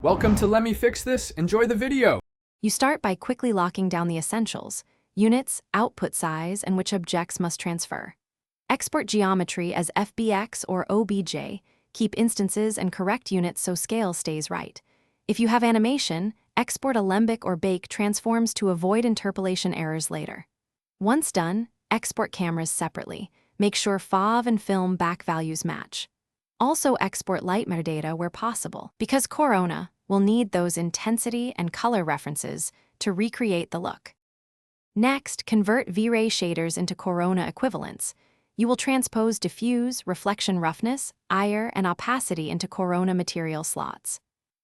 Welcome to Let Me Fix This. Enjoy the video. You start by quickly locking down the essentials: units, output size, and which objects must transfer. Export geometry as FBX or OBJ. Keep instances and correct units so scale stays right. If you have animation, export alembic or bake transforms to avoid interpolation errors later. Once done, export cameras separately. Make sure FOV and film back values match. Also export light metadata where possible, because Corona will need those intensity and color references to recreate the look. Next, convert Vray shaders into Corona equivalents. You will transpose diffuse, reflection roughness, ire, and opacity into Corona material slots.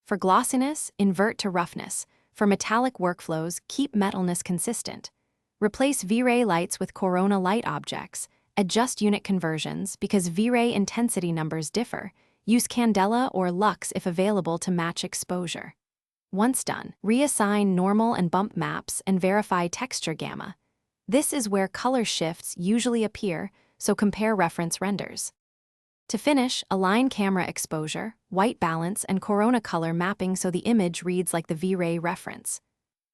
For glossiness, invert to roughness. For metallic workflows, keep metalness consistent. Replace Vray lights with Corona light objects. Adjust unit conversions because Vray intensity numbers differ. Use candela or lux if available to match exposure. Once done, reassign normal and bump maps and verify texture gamma. This is where color shifts usually appear, so compare reference renders. To finish, align camera exposure, white balance, and Corona color mapping so the image reads like the Vray reference.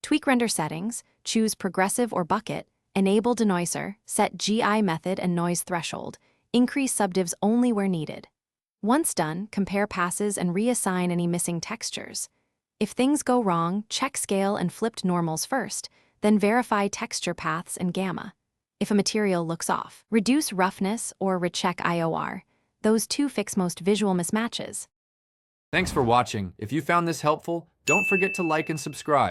Tweak render settings, choose progressive or bucket, enable denoiser, set GI method and noise threshold, increase subdivs only where needed. Once done, compare passes and reassign any missing textures. If things go wrong, check scale and flipped normals first, then verify texture paths and gamma. If a material looks off, reduce roughness or recheck IOR. Those two fix most visual mismatches. Thanks for watching. If you found this helpful, don't forget to like and subscribe.